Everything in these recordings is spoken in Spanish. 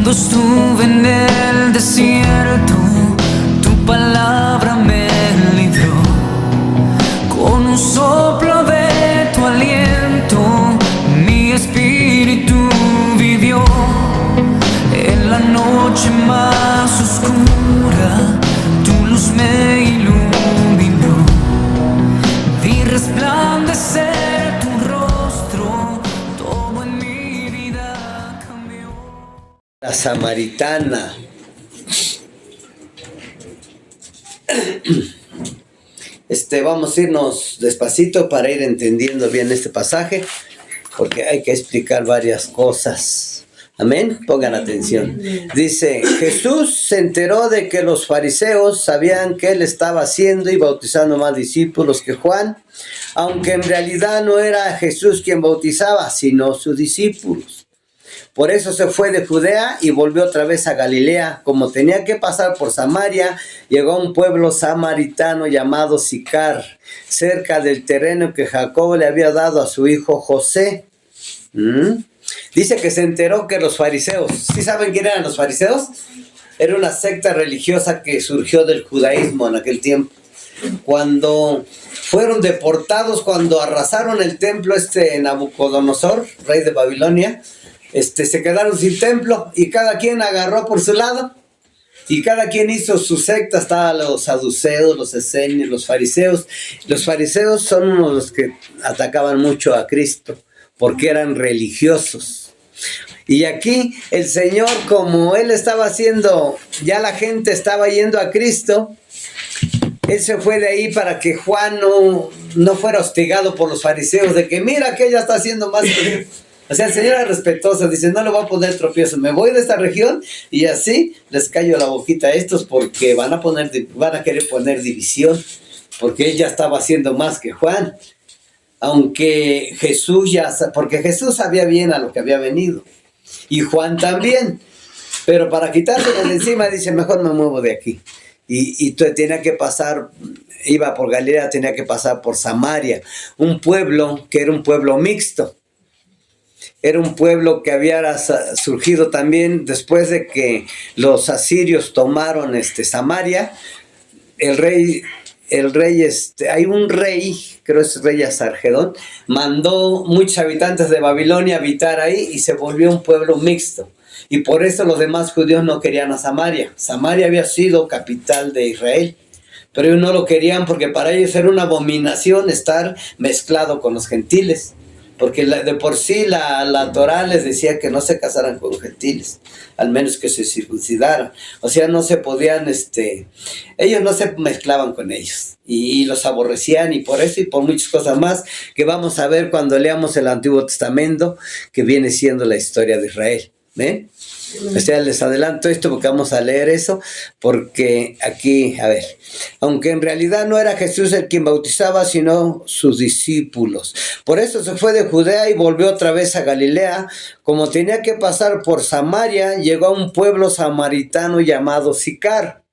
Cuando estuve en el desierto, tu palabra me libró. Con un soplo de tu aliento, mi espíritu vivió. En la noche más oscura, tu luz me iluminó. Vi resplandecer tu rostro, todo en mi vida cambió. La samaritana. Vamos a irnos despacito para ir entendiendo bien este pasaje, porque hay que explicar varias cosas. Amén, pongan atención. Dice, Jesús se enteró de que los fariseos sabían que él estaba haciendo y bautizando más discípulos que Juan, aunque en realidad no era Jesús quien bautizaba, sino sus discípulos. Por eso se fue de Judea y volvió otra vez a Galilea. Como tenía que pasar por Samaria, llegó a un pueblo samaritano llamado Sicar, cerca del terreno que Jacob le había dado a su hijo José. Dice que se enteró que los fariseos, ¿sí saben quién eran los fariseos? Era una secta religiosa que surgió del judaísmo en aquel tiempo. Cuando fueron deportados, cuando arrasaron el templo Nabucodonosor, rey de Babilonia, se quedaron sin templo y cada quien agarró por su lado y cada quien hizo su secta. Estaban los saduceos, los esenios, los fariseos. Los fariseos son unos de los que atacaban mucho a Cristo porque eran religiosos. Y aquí el Señor, como él estaba haciendo, ya la gente estaba yendo a Cristo, él se fue de ahí para que Juan no fuera hostigado por los fariseos de que mira que ella está haciendo más que... O sea, el Señor era respetuoso, dice, no le voy a poner tropiezo, me voy de esta región y así les callo la boquita a estos porque van a querer poner división, porque él ya estaba haciendo más que Juan. Aunque porque Jesús sabía bien a lo que había venido, y Juan también, pero para quitárselo de encima dice, mejor me muevo de aquí. Y tenía que pasar, iba por Galilea, tenía que pasar por Samaria, un pueblo que era un pueblo mixto. Era un pueblo que había surgido también después de que los asirios tomaron Samaria. Hay un rey, creo es rey Asargedón, mandó muchos habitantes de Babilonia a habitar ahí y se volvió un pueblo mixto. Y por eso los demás judíos no querían a Samaria. Samaria había sido capital de Israel, pero ellos no lo querían porque para ellos era una abominación estar mezclado con los gentiles. Porque de por sí la Torá les decía que no se casaran con gentiles, al menos que se circuncidaran. O sea, no se podían, ellos no se mezclaban con ellos. Y los aborrecían, y por eso y por muchas cosas más que vamos a ver cuando leamos el Antiguo Testamento, que viene siendo la historia de Israel. ¿Ven? O sea, les adelanto esto porque vamos a leer eso, porque aquí, a ver, aunque en realidad no era Jesús el quien bautizaba, sino sus discípulos. Por eso se fue de Judea y volvió otra vez a Galilea. Como tenía que pasar por Samaria, llegó a un pueblo samaritano llamado Sicar,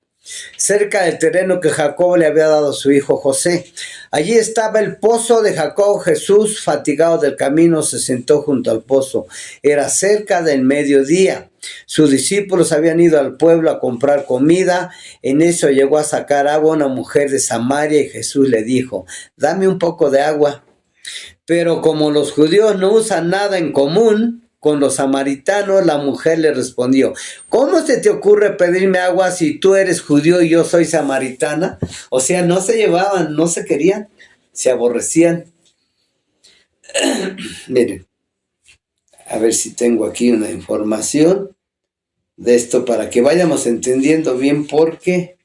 cerca del terreno que Jacob le había dado a su hijo José. Allí estaba el pozo de Jacob. Jesús, fatigado del camino, se sentó junto al pozo. Era cerca del mediodía. Sus discípulos habían ido al pueblo a comprar comida. En eso llegó a sacar agua una mujer de Samaria y Jesús le dijo, dame un poco de agua. Pero como los judíos no usan nada en común con los samaritanos, la mujer le respondió, ¿cómo se te ocurre pedirme agua si tú eres judío y yo soy samaritana? O sea, no se llevaban, no se querían, se aborrecían. Miren, a ver si tengo aquí una información de esto para que vayamos entendiendo bien por qué.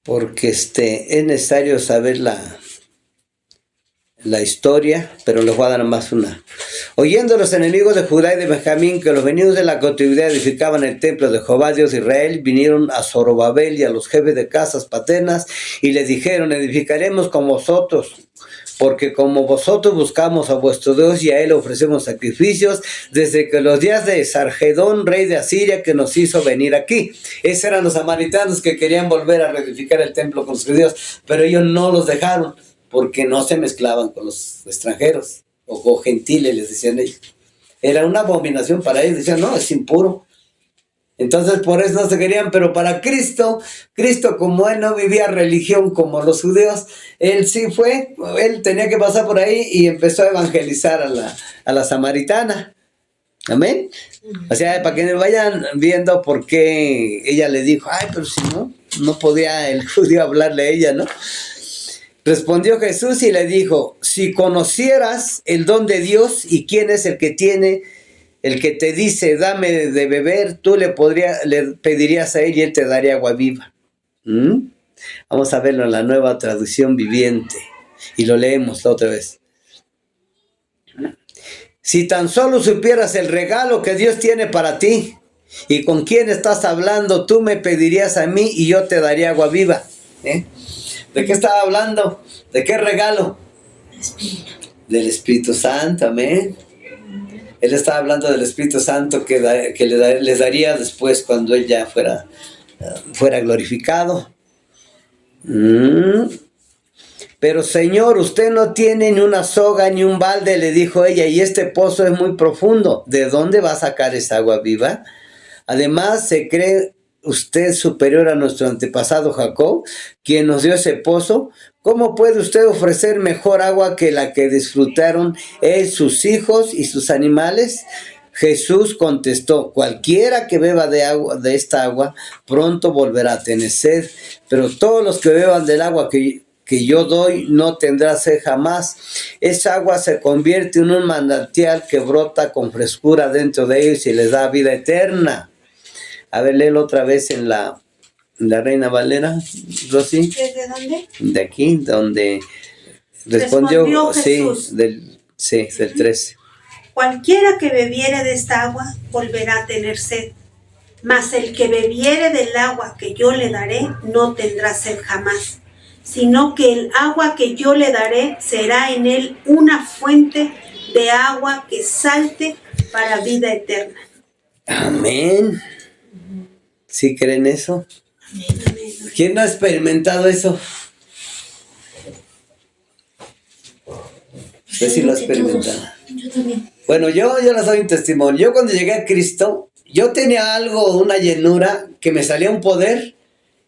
Porque es necesario saber la historia, pero les voy a dar más una. Oyendo los enemigos de Judá y de Benjamín que los venidos de la cautividad edificaban el templo de Jehová Dios de Israel, vinieron a Zorobabel y a los jefes de casas paternas y les dijeron, edificaremos con vosotros, porque como vosotros buscamos a vuestro Dios y a él ofrecemos sacrificios desde que los días de Sargedón, rey de Asiria, que nos hizo venir aquí. Esos eran los samaritanos que querían volver a reedificar el templo con los judíos, pero ellos no los dejaron porque no se mezclaban con los extranjeros o gentiles, les decían ellos. Era una abominación para ellos, decían, no, es impuro. Entonces por eso no se querían, pero para Cristo como él no vivía religión como los judíos, él sí fue, él tenía que pasar por ahí y empezó a evangelizar a la samaritana. Amén. O sea, para que vayan viendo por qué ella le dijo, ay, pero si no podía el judío hablarle a ella, ¿no? Respondió Jesús y le dijo, si conocieras el don de Dios y quién es el que te dice, dame de beber, tú le pedirías a él y él te daría agua viva. Vamos a verlo en la Nueva Traducción Viviente. Y lo leemos la otra vez. Si tan solo supieras el regalo que Dios tiene para ti y con quién estás hablando, tú me pedirías a mí y yo te daría agua viva. ¿De qué estaba hablando? ¿De qué regalo? Del Espíritu Santo, amén. Él estaba hablando del Espíritu Santo que les daría después cuando él ya fuera glorificado. Pero Señor, usted no tiene ni una soga ni un balde, le dijo ella, y este pozo es muy profundo. ¿De dónde va a sacar esa agua viva? Además, ¿se cree usted superior a nuestro antepasado Jacob, quien nos dio ese pozo? ¿Cómo puede usted ofrecer mejor agua que la que disfrutaron él, sus hijos y sus animales? Jesús contestó, cualquiera que beba de esta agua pronto volverá a tener sed, pero todos los que beban del agua que yo doy no tendrá sed jamás. Esa agua se convierte en un manantial que brota con frescura dentro de ellos y les da vida eterna. A ver, léelo otra vez en la Reina Valera, Rosy. ¿Desde dónde? De aquí, donde respondió Jesús. del 13. Cualquiera que bebiere de esta agua volverá a tener sed, mas el que bebiere del agua que yo le daré no tendrá sed jamás, sino que el agua que yo le daré será en él una fuente de agua que salte para vida eterna. Amén. ¿Sí creen eso? ¿Quién no ha experimentado eso? Usted sí lo ha experimentado. Yo también. Bueno, yo les doy un testimonio. Yo cuando llegué a Cristo, yo tenía una llenura, que me salía un poder,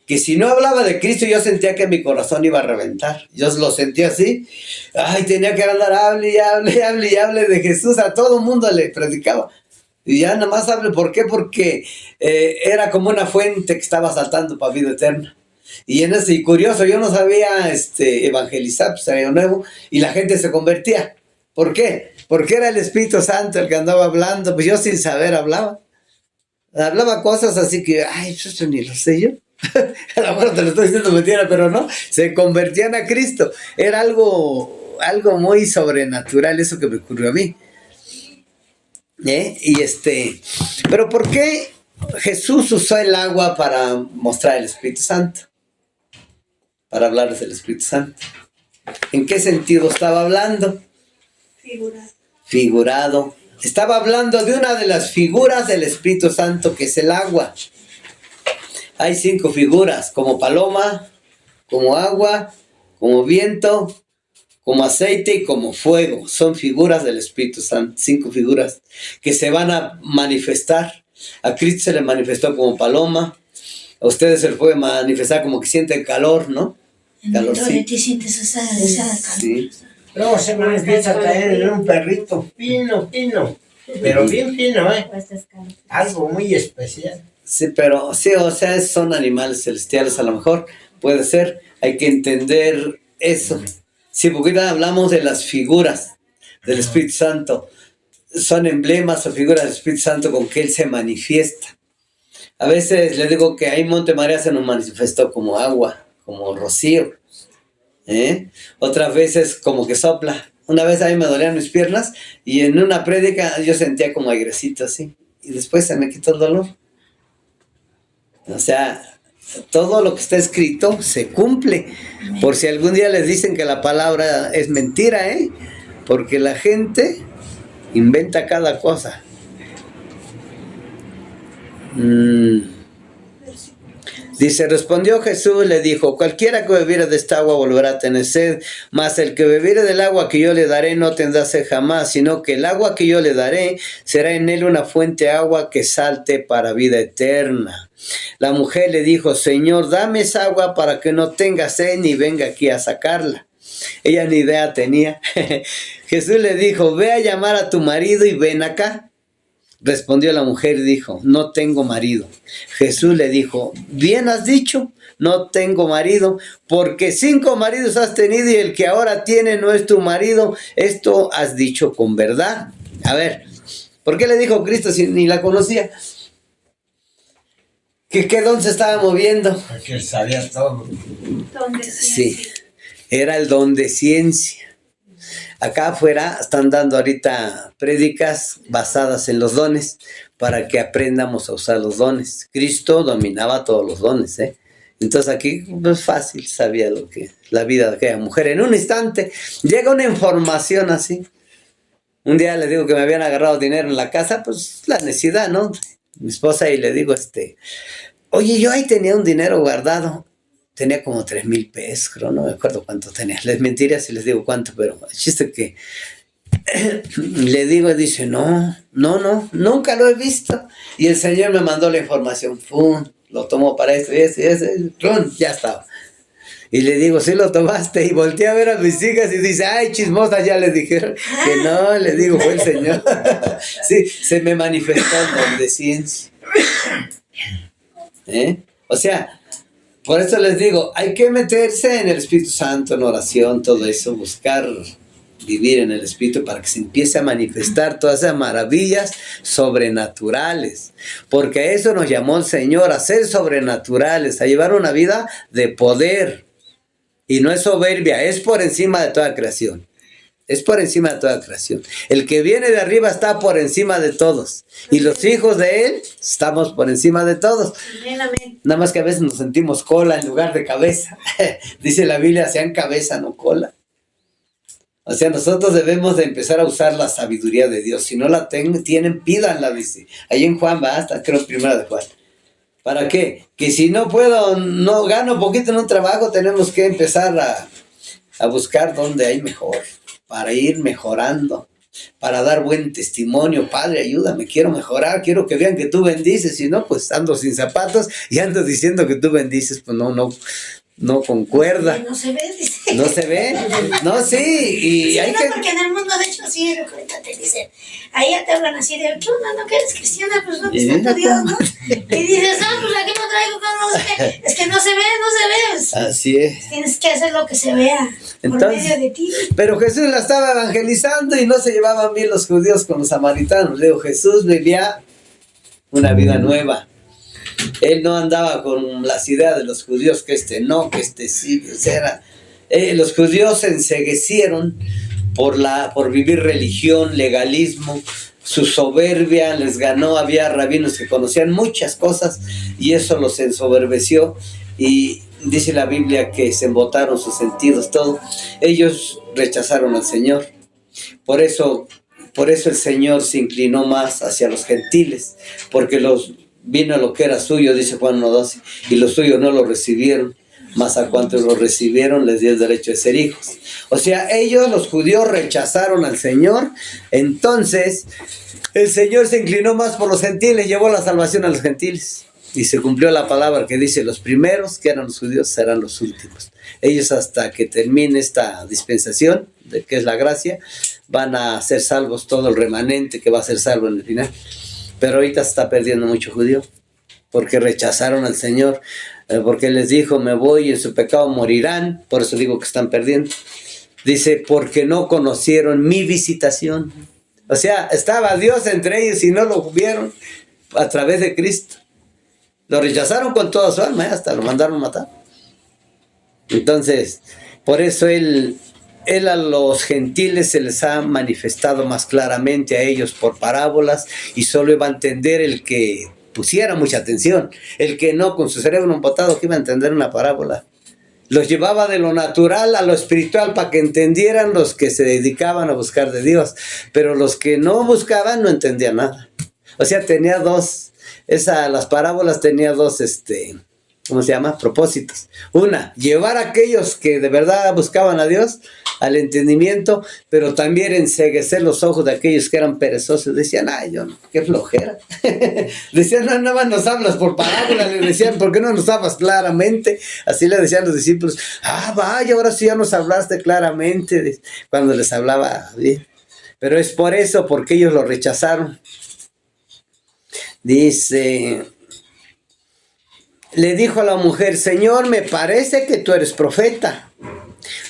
que si no hablaba de Cristo, yo sentía que mi corazón iba a reventar. Yo lo sentía así. Ay, tenía que andar, hable de Jesús. A todo mundo le predicaba. Y ya nada más hable. ¿Por qué? Porque era como una fuente que estaba saltando para vida eterna. Y curioso, yo no sabía evangelizar, pues era nuevo, y la gente se convertía. ¿Por qué? Porque era el Espíritu Santo el que andaba hablando. Pues yo sin saber hablaba cosas así que, ay, eso ni lo sé yo. A lo mejor te lo estoy diciendo mentira, pero no, se convertían a Cristo. Era algo muy sobrenatural eso que me ocurrió a mí. Pero ¿por qué Jesús usó el agua para mostrar el Espíritu Santo? Para hablarles del Espíritu Santo. ¿En qué sentido estaba hablando? Figurado. Estaba hablando de una de las figuras del Espíritu Santo, que es el agua. Hay 5 figuras, como paloma, como agua, como viento, como aceite y como fuego. Son figuras del Espíritu Santo, 5 figuras que se van a manifestar. A Cristo se le manifestó como paloma, a ustedes se les puede manifestar como que sienten calor, ¿no? Calorcito. ¿Te sientes esa calor? Sí. Luego se manifiesta también en un perrito fino, pero bien fino, algo muy especial. Sí, pero sí, o sea, son animales celestiales, a lo mejor puede ser, hay que entender eso. Sí, porque ahorita hablamos de las figuras del Espíritu Santo, son emblemas o figuras del Espíritu Santo con que Él se manifiesta. A veces le digo que ahí en Monte María se nos manifestó como agua, como rocío, otras veces como que sopla. Una vez a mí me dolían mis piernas y en una prédica yo sentía como airecito así, y después se me quitó el dolor. O sea, todo lo que está escrito se cumple. Por si algún día les dicen que la palabra es mentira, porque la gente inventa cada cosa. Dice, respondió Jesús, le dijo, cualquiera que bebiere de esta agua volverá a tener sed, mas el que bebiere del agua que yo le daré no tendrá sed jamás, sino que el agua que yo le daré será en él una fuente de agua que salte para vida eterna. La mujer le dijo, Señor, dame esa agua para que no tenga sed ni venga aquí a sacarla. Ella ni idea tenía. Jesús le dijo, ve a llamar a tu marido y ven acá. Respondió la mujer y dijo, no tengo marido. Jesús le dijo, bien has dicho, no tengo marido, porque 5 maridos has tenido y el que ahora tiene no es tu marido. Esto has dicho con verdad. A ver, ¿por qué le dijo Cristo si ni la conocía? ¿Qué don se estaba moviendo? Porque él sabía todo. Sí, era el don de ciencia. Acá afuera están dando ahorita prédicas basadas en los dones para que aprendamos a usar los dones. Cristo dominaba todos los dones, Entonces aquí es fácil, sabía lo que la vida de aquella mujer. En un instante llega una información así. Un día le digo que me habían agarrado dinero en la casa, pues la necesidad, ¿no? Mi esposa y le digo, oye, yo ahí tenía un dinero guardado. Tenía como 3,000 pesos, creo, no me acuerdo cuánto tenía. Les mentiría si les digo cuánto, pero el chiste que le digo, y dice, no, nunca lo he visto. Y el Señor me mandó la información, ¡pum! Lo tomó para esto y ese, ¡pum! Ya estaba. Y le digo, sí lo tomaste. Y volteé a ver a mis hijas y dice, ay, chismosa, ya les dijeron. Que no, le digo, fue el Señor. Sí, se me manifestó el don de ciencia. O sea, por eso les digo, hay que meterse en el Espíritu Santo, en oración, todo eso, buscar vivir en el Espíritu para que se empiece a manifestar todas esas maravillas sobrenaturales. Porque a eso nos llamó el Señor, a ser sobrenaturales, a llevar una vida de poder. Y no es soberbia, es por encima de toda creación. Es por encima de toda creación. El que viene de arriba está por encima de todos. Y los hijos de Él estamos por encima de todos. Amén. Nada más que a veces nos sentimos cola en lugar de cabeza. Dice la Biblia, sean cabeza, no cola. O sea, nosotros debemos de empezar a usar la sabiduría de Dios. Si no la tienen, pídanla, dice. Ahí en Juan, basta, creo primera de Juan. ¿Para qué? Que si no puedo, no gano poquito en un trabajo, tenemos que empezar a buscar donde hay mejor. Para ir mejorando, para dar buen testimonio. Padre, ayúdame, quiero mejorar, quiero que vean que tú bendices. Si no, pues ando sin zapatos y ando diciendo que tú bendices, pues no concuerda. No se ve, dice. No se ve, no, sí, y Sí, hay no, que... porque en el mundo, de hecho, sí, ahorita te dicen, ahí ya te hablan así de, ¿qué onda? ¿No que eres cristiana? Pues no, pues está tu Dios, ¿no? Y dices, pues aquí no traigo, no sé, es que no se ve. Así es. Tienes que hacer lo que se vea, por medio de ti. Pero Jesús la estaba evangelizando y no se llevaban bien los judíos con los samaritanos. Digo, Jesús vivía una vida nueva. Él no andaba con las ideas de los judíos, que no, que sí, era... los judíos se enceguecieron por vivir religión, legalismo. Su soberbia les ganó. Había rabinos que conocían muchas cosas y eso los ensoberbeció. Y dice la Biblia que se embotaron sus sentidos, todo. Ellos rechazaron al Señor. Por eso el Señor se inclinó más hacia los gentiles, porque vino lo que era suyo, dice Juan 1:12, y los suyos no lo recibieron, mas a cuantos lo recibieron les dio el derecho de ser hijos. O sea, ellos, los judíos, rechazaron al Señor. Entonces el Señor se inclinó más por los gentiles, llevó la salvación a los gentiles. Y se cumplió la palabra que dice, los primeros, que eran los judíos, serán los últimos. Ellos, hasta que termine esta dispensación, de que es la gracia, van a ser salvos todo el remanente que va a ser salvo en el final. Pero ahorita se está perdiendo mucho judío, porque rechazaron al Señor, porque les dijo, me voy y en su pecado morirán. Por eso digo que están perdiendo. Dice, porque no conocieron mi visitación. O sea, estaba Dios entre ellos y no lo vieron a través de Cristo. Lo rechazaron con toda su alma, hasta lo mandaron matar. Entonces, por eso él a los gentiles se les ha manifestado más claramente a ellos por parábolas, y solo iba a entender el que pusiera mucha atención. El que no, con su cerebro embotado, que iba a entender una parábola. Los llevaba de lo natural a lo espiritual para que entendieran los que se dedicaban a buscar de Dios. Pero los que no buscaban no entendían nada. O sea, tenía dos, las parábolas tenía dos, ¿cómo se llama? Propósitos. Una, llevar a aquellos que de verdad buscaban a Dios al entendimiento, pero también enceguecer los ojos de aquellos que eran perezosos. Decían, ay, yo no, qué flojera. Decían, no, nada más nos hablas por parábolas. Le decían, ¿por qué no nos hablas claramente? Así le decían los discípulos, vaya, ahora sí ya nos hablaste claramente, cuando les hablaba bien. Pero es por eso, porque ellos lo rechazaron. Dice, le dijo a la mujer, Señor, me parece que tú eres profeta.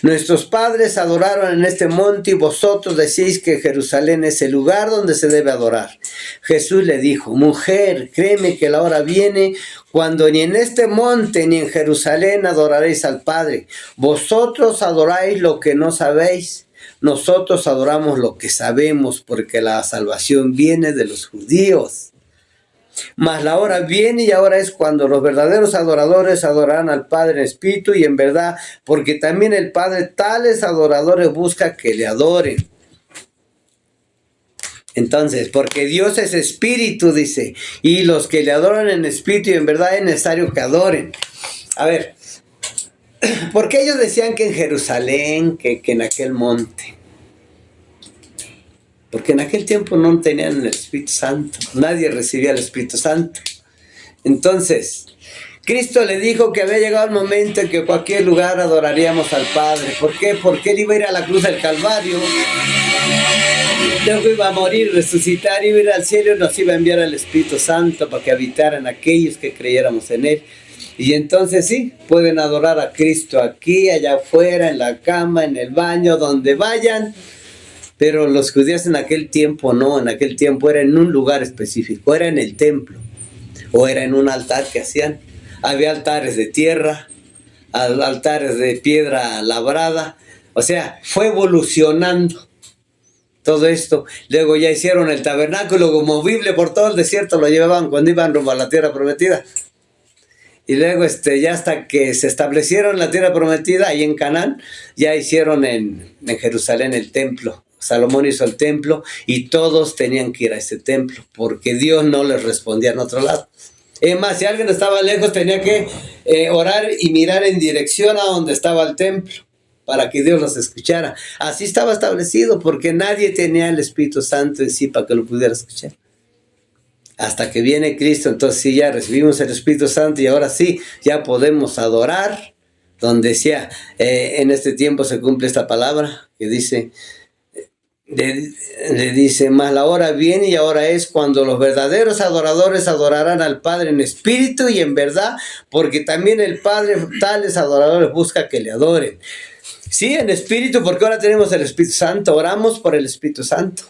Nuestros padres adoraron en este monte y vosotros decís que Jerusalén es el lugar donde se debe adorar. Jesús le dijo, mujer, créeme que la hora viene cuando ni en este monte ni en Jerusalén adoraréis al Padre. Vosotros adoráis lo que no sabéis. Nosotros adoramos lo que sabemos, porque la salvación viene de los judíos. Mas la hora viene y ahora es cuando los verdaderos adoradores adorarán al Padre en espíritu y en verdad, porque también el Padre tales adoradores busca que le adoren. Entonces, porque Dios es espíritu, dice, y los que le adoran en espíritu y en verdad es necesario que adoren. A ver, ¿por qué ellos decían que en Jerusalén, que en aquel monte? Porque en aquel tiempo no tenían el Espíritu Santo. Nadie recibía el Espíritu Santo. Entonces, Cristo le dijo que había llegado el momento en que en cualquier lugar adoraríamos al Padre. ¿Por qué? Porque Él iba a ir a la cruz del Calvario. Luego iba a morir, resucitar, iba a ir al cielo y nos iba a enviar al Espíritu Santo para que habitaran aquellos que creyéramos en Él. Y entonces sí, pueden adorar a Cristo aquí, allá afuera, en la cama, en el baño, donde vayan. Pero los judíos en aquel tiempo no, en aquel tiempo era en un lugar específico, era en el templo o era en un altar que hacían. Había altares de tierra, altares de piedra labrada, o sea, fue evolucionando todo esto. Luego ya hicieron el tabernáculo movible por todo el desierto, lo llevaban cuando iban rumbo a la tierra prometida. Y luego ya hasta que se establecieron en la tierra prometida, ahí en Canaán, ya hicieron en Jerusalén el templo. Salomón hizo el templo y todos tenían que ir a ese templo porque Dios no les respondía en otro lado. Es más, si alguien estaba lejos tenía que orar y mirar en dirección a donde estaba el templo para que Dios los escuchara. Así estaba establecido porque nadie tenía el Espíritu Santo en sí para que lo pudiera escuchar. Hasta que viene Cristo, entonces sí, ya recibimos el Espíritu Santo y ahora sí, ya podemos adorar donde sea. En este tiempo se cumple esta palabra que dice... Le dice, mas la hora viene y ahora es cuando los verdaderos adoradores adorarán al Padre en espíritu y en verdad, porque también el Padre tales adoradores busca que le adoren. Sí, en espíritu, porque ahora tenemos el Espíritu Santo, oramos por el Espíritu Santo.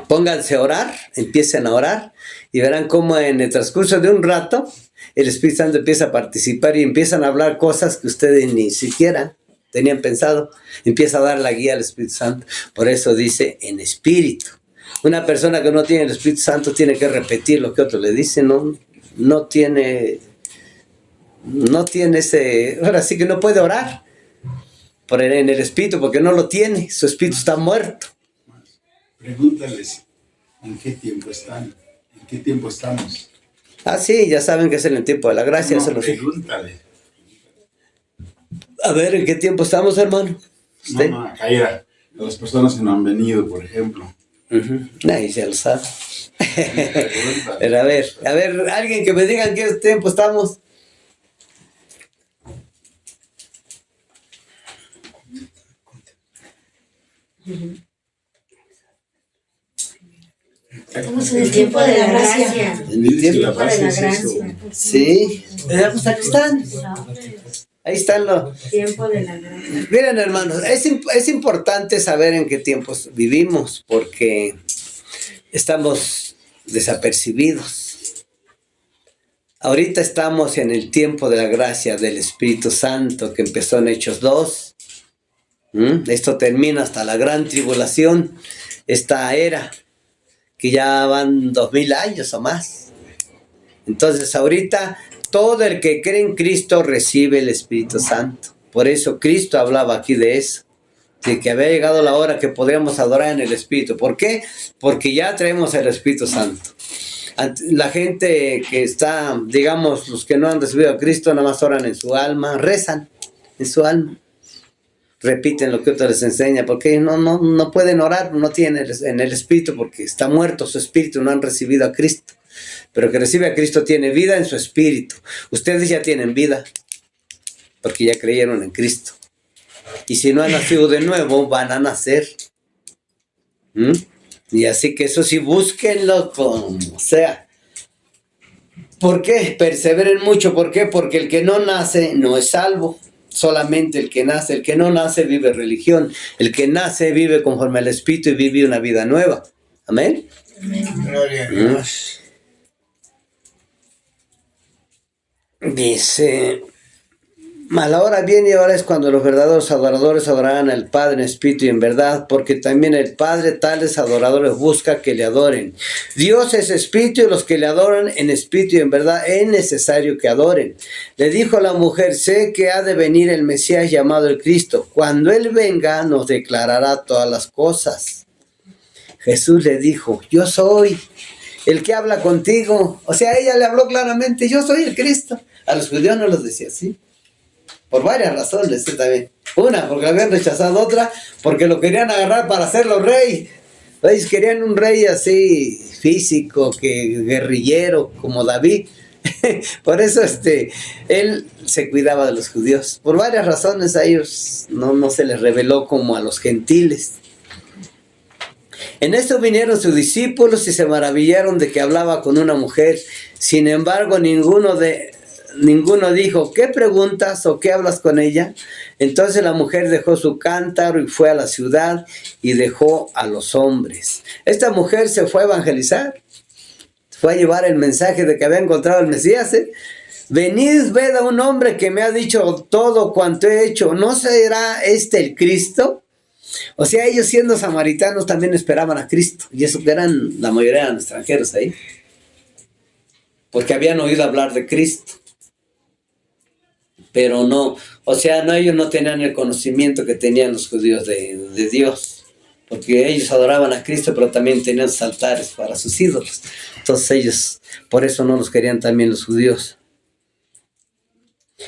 Pónganse a orar, empiecen a orar y verán cómo en el transcurso de un rato el Espíritu Santo empieza a participar y empiezan a hablar cosas que ustedes ni siquiera tenían pensado. Empieza a dar la guía al Espíritu Santo. Por eso dice en espíritu. Una persona que no tiene el Espíritu Santo tiene que repetir lo que otro le dice. No tiene ese... Ahora sí que no puede orar en el Espíritu porque no lo tiene. Su Espíritu está muerto. Pregúntales en qué tiempo están, en qué tiempo estamos. Sí, ya saben que es en el tiempo de la gracia. No, eso lo sé. pregúntale. A ver, ¿en qué tiempo estamos, hermano? No, acá era las personas que no han venido, por ejemplo. Nadie se lo sabe. Pero a ver, alguien que me diga en qué tiempo estamos. Estamos en el tiempo de la gracia. En el tiempo de la gracia. Sí. Pues aquí están. Ahí están los... Tiempo de la gracia. Miren, hermanos, es importante saber en qué tiempos vivimos porque estamos desapercibidos. Ahorita estamos en el tiempo de la gracia del Espíritu Santo que empezó en Hechos 2. Esto termina hasta la gran tribulación, esta era que ya van 2000 años o más. Entonces ahorita todo el que cree en Cristo recibe el Espíritu Santo. Por eso Cristo hablaba aquí de eso, de que había llegado la hora que podríamos adorar en el Espíritu. ¿Por qué? Porque ya traemos el Espíritu Santo. La gente que está, digamos, los que no han recibido a Cristo, nada más oran en su alma, rezan en su alma. Repiten lo que otro les enseña, porque no pueden orar, no tienen en el Espíritu, porque está muerto su espíritu, no han recibido a Cristo. Pero que recibe a Cristo tiene vida en su espíritu. Ustedes ya tienen vida, porque ya creyeron en Cristo. Y si no han nacido de nuevo, van a nacer. Y así que eso sí, búsquenlo como sea. ¿Por qué? Perseveren mucho. ¿Por qué? Porque el que no nace no es salvo. Solamente el que nace. El que no nace vive religión. El que nace vive conforme al Espíritu y vive una vida nueva. Amén. Gloria a Dios. Dice: a la hora viene y ahora es cuando los verdaderos adoradores adorarán al Padre en espíritu y en verdad, porque también el Padre tales adoradores busca que le adoren. Dios es espíritu y los que le adoran en espíritu y en verdad es necesario que adoren. Le dijo a la mujer: sé que ha de venir el Mesías llamado el Cristo. Cuando Él venga nos declarará todas las cosas. Jesús le dijo: yo soy el que habla contigo. O sea, ella le habló claramente: yo soy el Cristo. A los judíos no los decía así. Por varias razones también. Una, porque lo habían rechazado. Otra, porque lo querían agarrar para hacerlo rey. Ellos querían un rey así, físico, guerrillero, como David. Por eso él se cuidaba de los judíos. Por varias razones a ellos no se les reveló como a los gentiles. En esto vinieron sus discípulos y se maravillaron de que hablaba con una mujer. Sin embargo, ninguno dijo: ¿qué preguntas o qué hablas con ella? Entonces la mujer dejó su cántaro y fue a la ciudad y dejó a los hombres. Esta mujer se fue a evangelizar. Fue a llevar el mensaje de que había encontrado el Mesías. Venid, ved a un hombre que me ha dicho todo cuanto he hecho. ¿No será el Cristo? O sea, ellos siendo samaritanos también esperaban a Cristo. Y eso que la mayoría eran extranjeros ahí. Porque habían oído hablar de Cristo. Pero no, o sea, ellos no tenían el conocimiento que tenían los judíos de Dios. Porque ellos adoraban a Cristo, pero también tenían sus altares para sus ídolos. Entonces ellos, por eso no los querían también los judíos.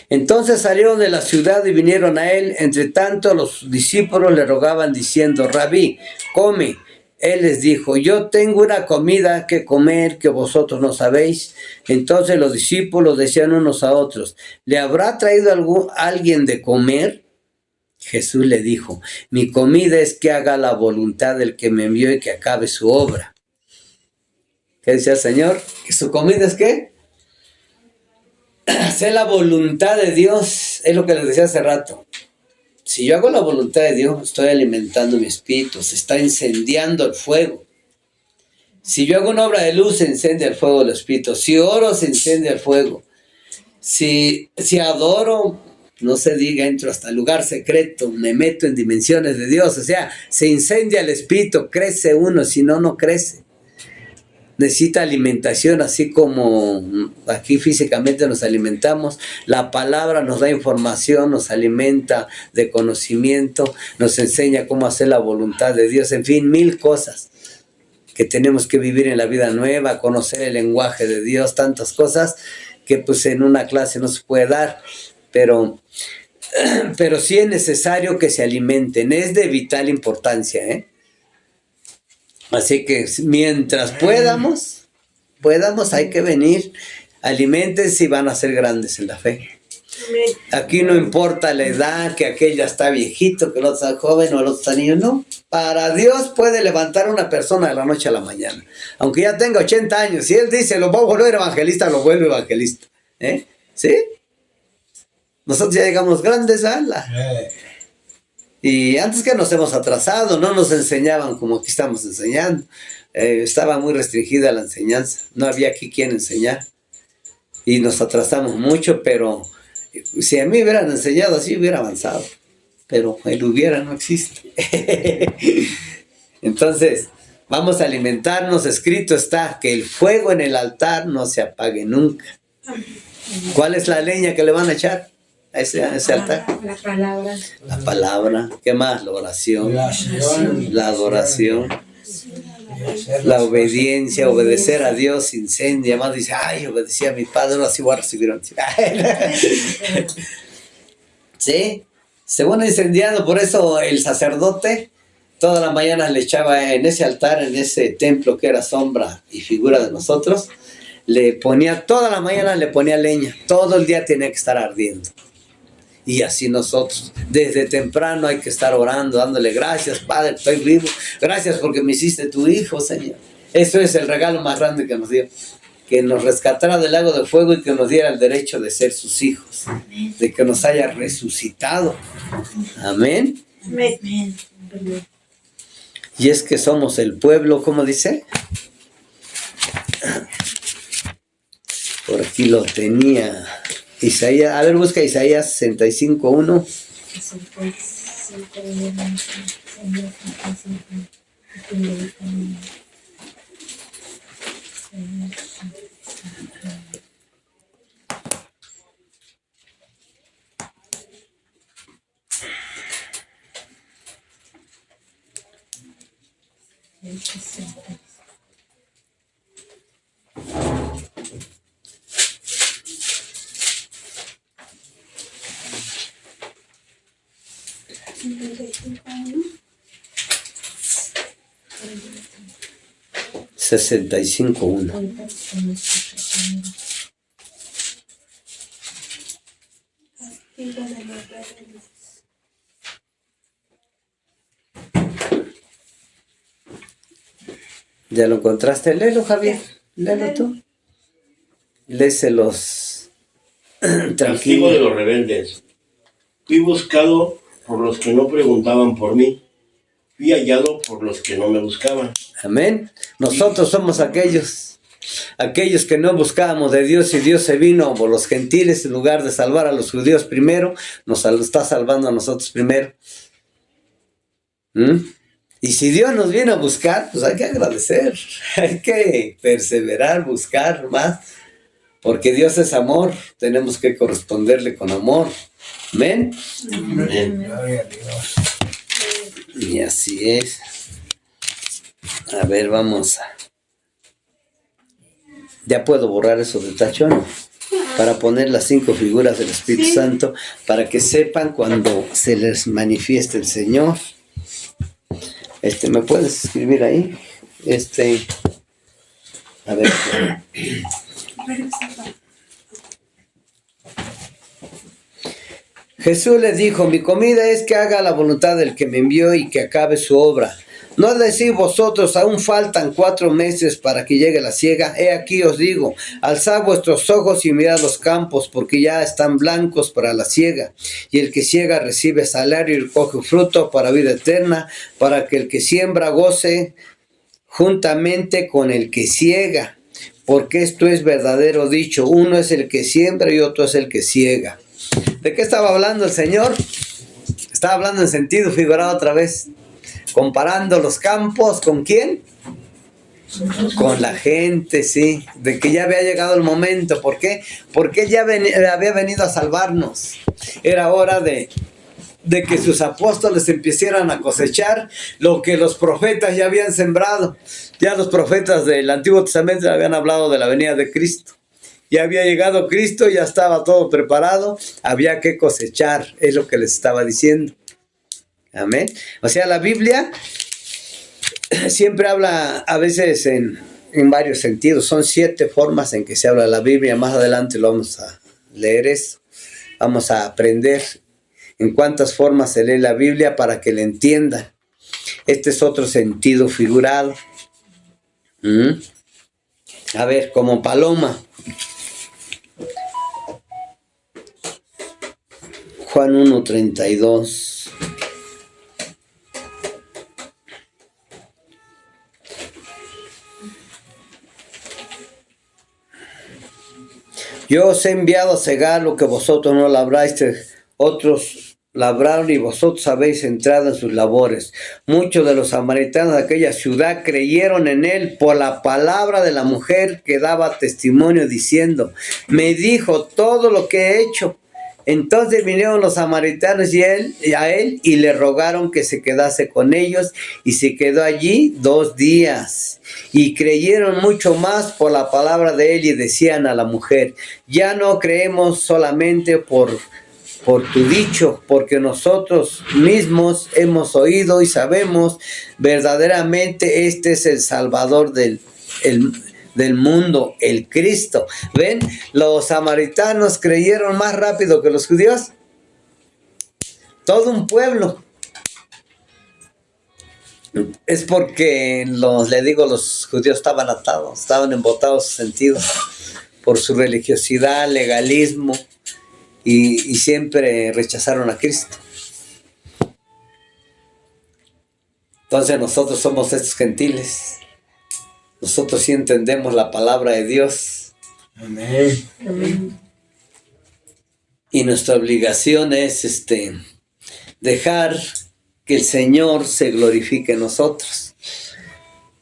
Entonces salieron de la ciudad y vinieron a él. Entre tanto, los discípulos le rogaban diciendo: Rabí, come. Él les dijo: yo tengo una comida que comer que vosotros no sabéis. Entonces los discípulos decían unos a otros: ¿le habrá traído alguien de comer? Jesús le dijo: mi comida es que haga la voluntad del que me envió y que acabe su obra. ¿Qué decía el Señor? ¿Que su comida es qué? Hacer la voluntad de Dios. Es lo que les decía hace rato. Si yo hago la voluntad de Dios, estoy alimentando mi espíritu, se está incendiando el fuego. Si yo hago una obra de luz, se incendia el fuego del espíritu. Si oro, se incendia el fuego. Si adoro, no se diga, entro hasta el lugar secreto, me meto en dimensiones de Dios. O sea, se incendia el espíritu, crece uno, si no, no crece. Necesita alimentación, así como aquí físicamente nos alimentamos. La palabra nos da información, nos alimenta de conocimiento, nos enseña cómo hacer la voluntad de Dios. En fin, 1000 cosas que tenemos que vivir en la vida nueva, conocer el lenguaje de Dios, tantas cosas que pues en una clase no se puede dar. Pero sí es necesario que se alimenten, es de vital importancia, Así que mientras podamos, hay que venir, aliméntense y van a ser grandes en la fe. Aquí no importa la edad, que aquel ya está viejito, que el otro está joven o el otro está niño, no. Para Dios puede levantar a una persona de la noche a la mañana. Aunque ya tenga 80 años, si Él dice, lo va a volver evangelista, lo vuelve evangelista. ¿Sí? Nosotros ya llegamos grandes, ¿verdad? Y antes que nos hemos atrasado, no nos enseñaban como aquí estamos enseñando. Estaba muy restringida la enseñanza. No había aquí quien enseñar. Y nos atrasamos mucho, pero si a mí hubieran enseñado así, hubiera avanzado. Pero el hubiera no existe. Entonces, Vamos a alimentarnos. Escrito está que el fuego en el altar no se apague nunca. ¿Cuál es la leña que le van a echar a ese altar? La palabra. La palabra. ¿Qué más? La oración. La adoración. La obediencia, obedecer a Dios sin incendia. Más dice, ay, obedecí a mi padre, ahora sí voy a recibir. ¿Sí? Según incendiado, por eso el sacerdote todas las mañanas le echaba en ese altar, en ese templo que era sombra y figura de nosotros, le ponía, todas las mañanas le ponía leña, todo el día tenía que estar ardiendo. Y así nosotros, desde temprano hay que estar orando, dándole gracias, Padre, estoy vivo, gracias porque me hiciste tu hijo, Señor. Eso es el regalo más grande que nos dio, que nos rescatara del lago de fuego y que nos diera el derecho de ser sus hijos, de que nos haya resucitado. Amén. Amén. Y es que somos el pueblo, ¿cómo dice? Por aquí lo tenía. Isaías, a ver, busca Isaías 65:1. Sesenta y cinco uno. ¿Ya lo encontraste? Léelo, Javier. Léelo tú. Léselos. Castigo Tranquilo. de los rebeldes. Fui buscado por los que no preguntaban por mí. Fui hallado por los que no me buscaban. Amén. Nosotros somos aquellos que no buscábamos de Dios y Dios se vino por los gentiles en lugar de salvar a los judíos primero, nos está salvando a nosotros primero. Y si Dios nos viene a buscar, pues hay que agradecer, hay que perseverar, buscar más, porque Dios es amor, tenemos que corresponderle con amor. Amén. Amén. Gloria a Dios. Y así es. A ver, vamos a... Ya puedo borrar eso de tachón para poner las 5 figuras del Espíritu Santo para que sepan cuando se les manifieste el Señor. ¿Me puedes escribir ahí? A ver. Jesús les dijo, mi comida es que haga la voluntad del que me envió y que acabe su obra. ¿No decís vosotros, aún faltan 4 meses para que llegue la siega? He aquí os digo, alzad vuestros ojos y mirad los campos, porque ya están blancos para la siega. Y el que siega recibe salario y recoge fruto para vida eterna, para que el que siembra goce juntamente con el que siega. Porque esto es verdadero dicho, uno es el que siembra y otro es el que siega. ¿De qué estaba hablando el Señor? Estaba hablando en sentido figurado otra vez. Comparando los campos, ¿con quién? Con la gente, sí. De que ya había llegado el momento. ¿Por qué? Porque ya había venido a salvarnos. Era hora de que sus apóstoles empezaran a cosechar lo que los profetas ya habían sembrado. Ya los profetas del Antiguo Testamento habían hablado de la venida de Cristo. Ya había llegado Cristo, ya estaba todo preparado. Había que cosechar, es lo que les estaba diciendo. Amén. O sea, la Biblia siempre habla a veces en varios sentidos. Son 7 formas en que se habla la Biblia. Más adelante lo vamos a leer eso. Vamos a aprender en cuántas formas se lee la Biblia para que la entiendan. Este es otro sentido figurado. A ver, como paloma. Juan 1:32. Yo os he enviado a cegar lo que vosotros no labrasteis, otros labraron y vosotros habéis entrado en sus labores. Muchos de los samaritanos de aquella ciudad creyeron en él por la palabra de la mujer que daba testimonio diciendo, me dijo todo lo que he hecho. Entonces vinieron los samaritanos a él y le rogaron que se quedase con ellos y se quedó allí 2 días. Y creyeron mucho más por la palabra de él y decían a la mujer, ya no creemos solamente por tu dicho, porque nosotros mismos hemos oído y sabemos verdaderamente este es el Salvador del mundo, el Cristo. ¿Ven? Los samaritanos creyeron más rápido que los judíos. Todo un pueblo. Es porque los judíos estaban atados, estaban embotados sus sentidos por su religiosidad, legalismo. Y siempre rechazaron a Cristo. Entonces nosotros somos estos gentiles. Nosotros sí entendemos la palabra de Dios. Amén. Amén. Y nuestra obligación es dejar que el Señor se glorifique en nosotros.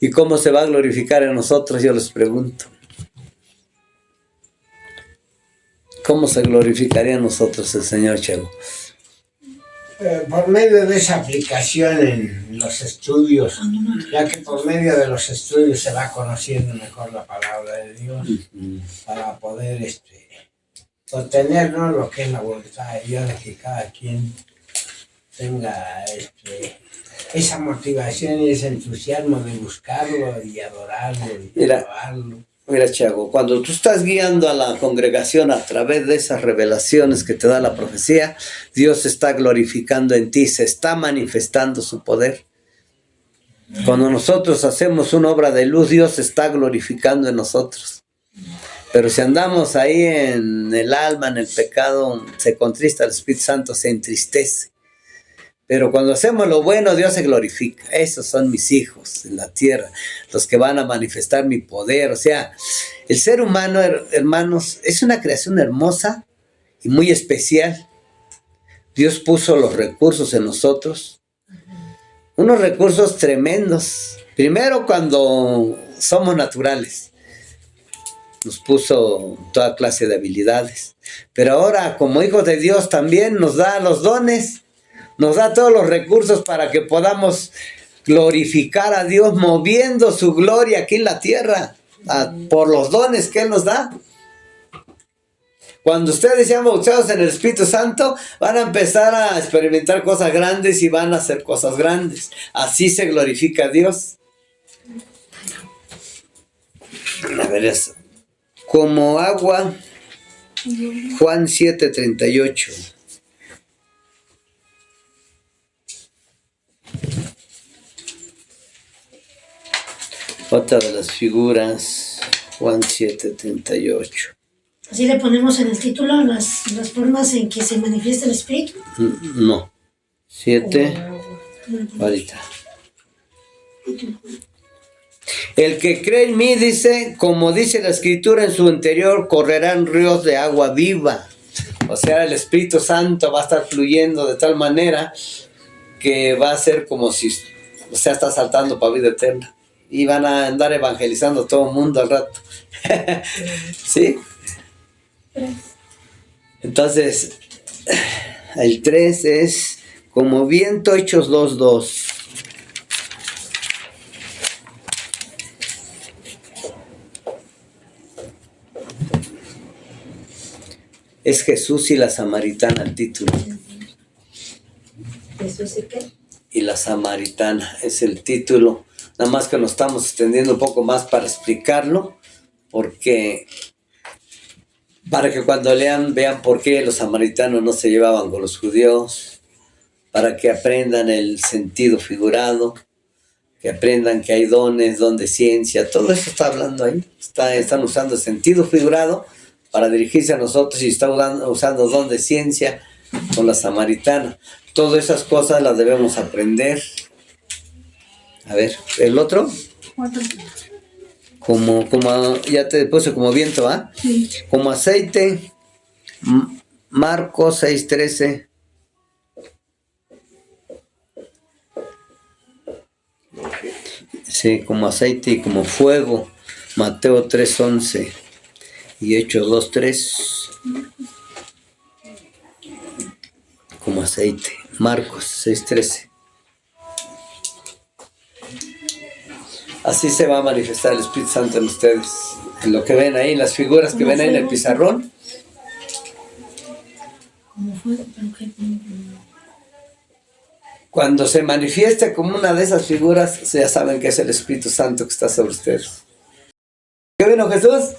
¿Y cómo se va a glorificar en nosotros? Yo les pregunto. ¿Cómo se glorificaría en nosotros el Señor, Chego? Por medio de esa aplicación en los estudios, ya que por medio de los estudios se va conociendo mejor la palabra de Dios, para poder obtener, ¿no?, lo que es la voluntad de Dios, de que cada quien tenga esa motivación y ese entusiasmo de buscarlo y adorarlo y alabarlo. Mira, Chago, cuando tú estás guiando a la congregación a través de esas revelaciones que te da la profecía, Dios se está glorificando en ti, se está manifestando su poder. Cuando nosotros hacemos una obra de luz, Dios se está glorificando en nosotros. Pero si andamos ahí en el alma, en el pecado, se contrista el Espíritu Santo, se entristece. Pero cuando hacemos lo bueno, Dios se glorifica. Esos son mis hijos en la tierra, los que van a manifestar mi poder. O sea, el ser humano, hermanos, es una creación hermosa y muy especial. Dios puso los recursos en nosotros. Unos recursos tremendos. Primero, cuando somos naturales. Nos puso toda clase de habilidades. Pero ahora, como hijos de Dios, también nos da los dones. Nos da todos los recursos para que podamos glorificar a Dios moviendo su gloria aquí en la tierra por los dones que Él nos da. Cuando ustedes sean bautizados en el Espíritu Santo, van a empezar a experimentar cosas grandes y van a hacer cosas grandes. Así se glorifica a Dios. A ver eso. Como agua, Juan 7:38. Otra de las figuras, Juan 7:38. Así le ponemos en el título las formas en que se manifiesta el Espíritu. No. 7. Ahorita. El que cree en mí, dice, como dice la Escritura, en su interior correrán ríos de agua viva. O sea, el Espíritu Santo va a estar fluyendo de tal manera que va a ser como si, está saltando para vida eterna. Y van a andar evangelizando a todo el mundo al rato. ¿Sí? Entonces, el 3 es como viento hechos 2:2. Es Jesús y la samaritana el título. ¿Jesús y qué? Y la samaritana es el título. Nada más que nos estamos extendiendo un poco más para explicarlo, porque para que cuando lean vean por qué los samaritanos no se llevaban con los judíos, para que aprendan el sentido figurado, que aprendan que hay dones, don de ciencia, todo eso está hablando ahí. Están usando el sentido figurado para dirigirse a nosotros y están usando don de ciencia con la samaritana. Todas esas cosas las debemos aprender. A ver, el otro. Como ya te puse como viento, ¿ah? Sí. Como aceite. Marcos 6:13. Sí, como aceite y como fuego. Mateo 3:11 y Hechos 2:3. Como aceite. Marcos 6:13. Así se va a manifestar el Espíritu Santo en ustedes. En lo que ven ahí, las figuras que ven ahí en el pizarrón. Cuando se manifieste como una de esas figuras, ya saben que es el Espíritu Santo que está sobre ustedes. ¿Qué vino Jesús?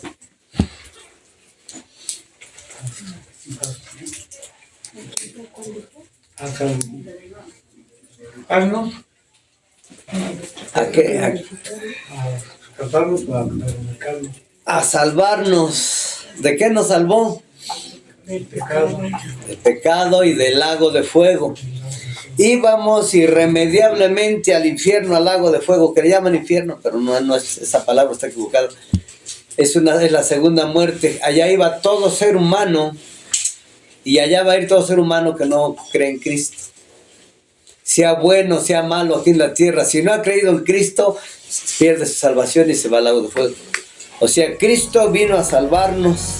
¿A qué? A salvarnos. ¿De qué nos salvó? Del pecado y del lago de fuego. Íbamos irremediablemente al infierno, al lago de fuego, que le llaman infierno, pero no es esa palabra, está equivocada. Es la segunda muerte. Allá iba todo ser humano, y allá va a ir todo ser humano que no cree en Cristo. Sea bueno, sea malo aquí en la tierra, si no ha creído en Cristo, pierde su salvación y se va al lago de fuego. O sea, Cristo vino a salvarnos